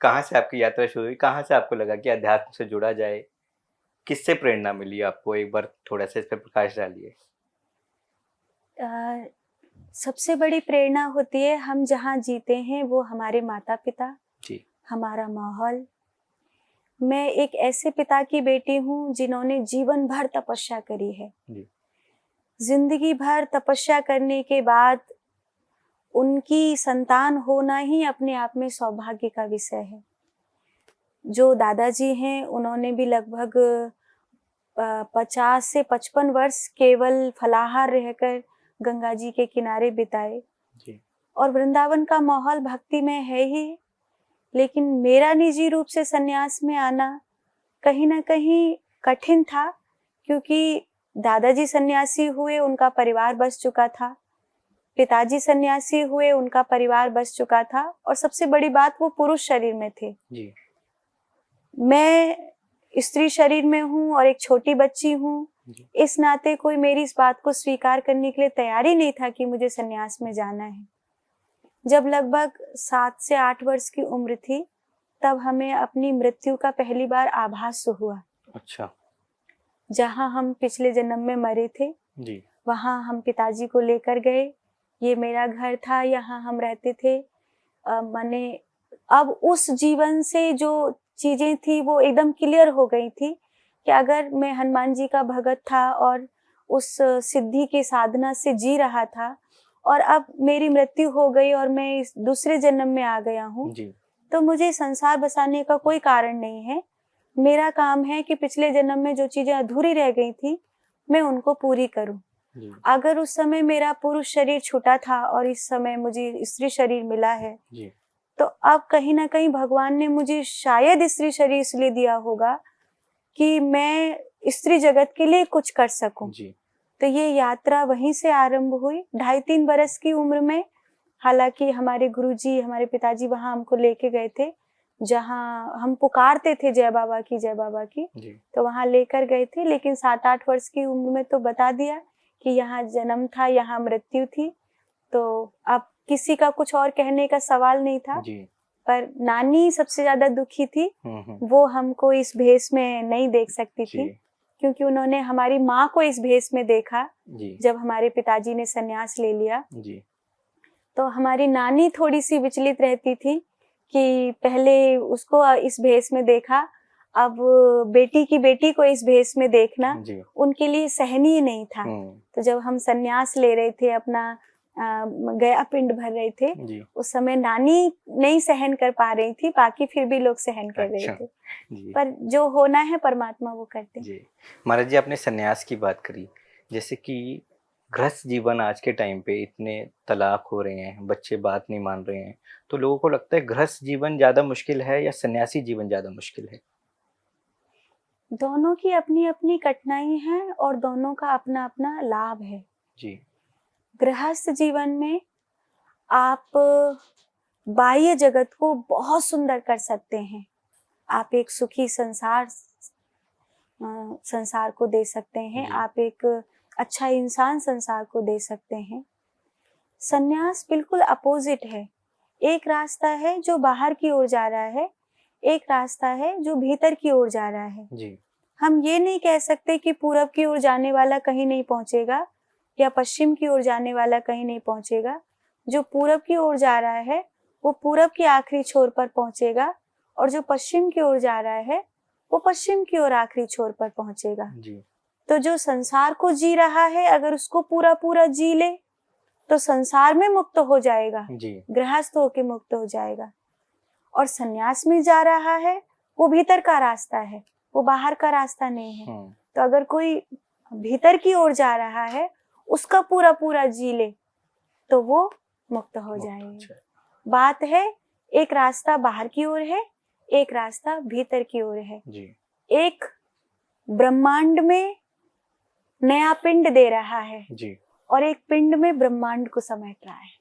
कहाँ से आपकी यात्रा शुरू हुई? कहाँ से आपको लगा कि अध्यात्म से जुड़ा जाए? किससे प्रेरणा मिली आपको? एक बार थोड़ा-सा इस पे प्रकाश डालिए। अ, सबसे बड़ी प्रेरणा होती है हम जहाँ जीते हैं वो हमारे माता-पिता, जी। हमारा माहौल। मैं एक ऐसे पिता की बेटी हूँ जिन्होंने जीवन भर तपस्या करी है। जी। ज़िंदगी भर तपस्या करने के बाद उनकी संतान होना ही अपने आप में सौभाग्य का विषय है। जो दादाजी हैं उन्होंने भी लगभग 50 से 55 वर्ष केवल फलाहार रहकर गंगा जी के किनारे बिताए। जी। और वृंदावन का माहौल भक्ति में है ही, लेकिन मेरा निजी रूप से सन्यास में आना कहीं न कहीं कठिन था, क्योंकि दादाजी सन्यासी हुए, उनका परिवार बस चुका था। पिताजी सन्यासी हुए, उनका परिवार बस चुका था और सबसे बड़ी बात वो पुरुष शरीर में थे। जी। मैं स्त्री शरीर में हूँ और एक छोटी बच्ची हूँ। इस नाते कोई मेरी इस बात को स्वीकार करने के लिए तैयार ही नहीं था कि मुझे सन्यास में जाना है। जब लगभग 7 से 8 वर्ष की उम्र थी, तब हमें अपनी मृत्यु का पहली बार आभास हुआ। अच्छा। जहाँ हम पिछले जन्म में मरे थे, जी। वहाँ हम पिताजी को लेकर गए। ये मेरा घर था, यहाँ हम रहते थे। माने अब उस जीवन से जो चीजें थी वो एकदम क्लियर हो गई थी कि अगर मैं हनुमान जी का भगत था और उस सिद्धि की साधना से जी रहा था और अब मेरी मृत्यु हो गई और मैं इस दूसरे जन्म में आ गया हूँ, जी। तो मुझे संसार बसाने का कोई कारण नहीं है। मेरा काम है कि पिछले जन्म में जो चीजें अधूरी रह गई थी, मैं उनको पूरी करूं। जी। अगर उस समय मेरा पुरुष शरीर छूटा था और इस समय मुझे स्त्री शरीर मिला है, जी। तो अब कहीं ना कहीं भगवान ने मुझे शायद स्त्री शरीर इसलिए दिया होगा कि मैं स्त्री जगत के लिए कुछ कर सकूं। जी। तो ये यात्रा वहीं से आरंभ हुई 2.5-3 बरस की उम्र में। हालांकि हमारे गुरुजी, हमारे पिताजी वहां हमको लेके गए थे, जहां हम पुकारते थे जय बाबा की, जय बाबा की। जी। तो वहां लेकर गए थे, लेकिन 7-8 वर्ष की उम्र में तो बता दिया कि यहाँ जन्म था, यहाँ मृत्यु थी। तो अब किसी का कुछ और कहने का सवाल नहीं था। जी। पर नानी सबसे ज्यादा दुखी थी। वो हमको इस भेष में नहीं देख सकती थी, क्योंकि उन्होंने हमारी माँ को इस भेष में देखा जी। जब हमारे पिताजी ने संन्यास ले लिया। जी। तो हमारी नानी थोड़ी सी विचलित रहती थी कि पहले उसको इस भेष में देखा, अब बेटी की बेटी को इस भेष में देखना जी। उनके लिए सहनीय नहीं था। तो जब हम संन्यास ले रहे थे, अपना गया पिंड भर रहे थे, जी। उस समय नानी नहीं सहन कर पा रही थी, बाकी फिर भी लोग सहन कर रहे थे। जी। पर जो होना है परमात्मा वो करते हैं। जी। महाराज जी, आपने सन्यास की बात करी, जैसे कि गृहस्थ जीवन आज के टाइम पे इतने तलाक हो रहे हैं, बच्चे बात नहीं मान रहे हैं, तो लोगों को लगता है गृहस्थ जीवन ज्यादा मुश्किल है या सन्यासी जीवन ज्यादा मुश्किल है? दोनों की अपनी अपनी कठिनाई है और दोनों का अपना अपना लाभ है। जी। गृहस्थ जीवन में आप बाह्य जगत को बहुत सुंदर कर सकते हैं। आप एक सुखी संसार को दे सकते हैं। आप एक अच्छा इंसान संसार को दे सकते हैं। संन्यास बिल्कुल अपोजिट है। एक रास्ता है जो बाहर की ओर जा रहा है, एक रास्ता है जो भीतर की ओर जा रहा है। जी। हम ये नहीं कह सकते कि पूरब की ओर जाने वाला कहीं नहीं पहुंचेगा या पश्चिम की ओर जाने वाला कहीं नहीं पहुंचेगा। जो पूरब की ओर जा रहा है वो पूरब की आखिरी छोर पर पहुंचेगा, और जो पश्चिम की ओर जा रहा है वो पश्चिम की ओर आखिरी छोर पर पहुंचेगा। जी। तो जो संसार को जी रहा है, अगर उसको पूरा पूरा जी ले तो संसार में मुक्त हो जाएगा, गृहस्थ होके मुक्त हो जाएगा। और संन्यास में जा रहा है वो भीतर का रास्ता है, वो बाहर का रास्ता नहीं है। तो अगर कोई भीतर की ओर जा रहा है, उसका पूरा पूरा जी ले तो वो मुक्त हो जाएगा। बात है, एक रास्ता बाहर की ओर है, एक रास्ता भीतर की ओर है। एक ब्रह्मांड में नया पिंड दे रहा है और एक पिंड में ब्रह्मांड को समेट रहा है।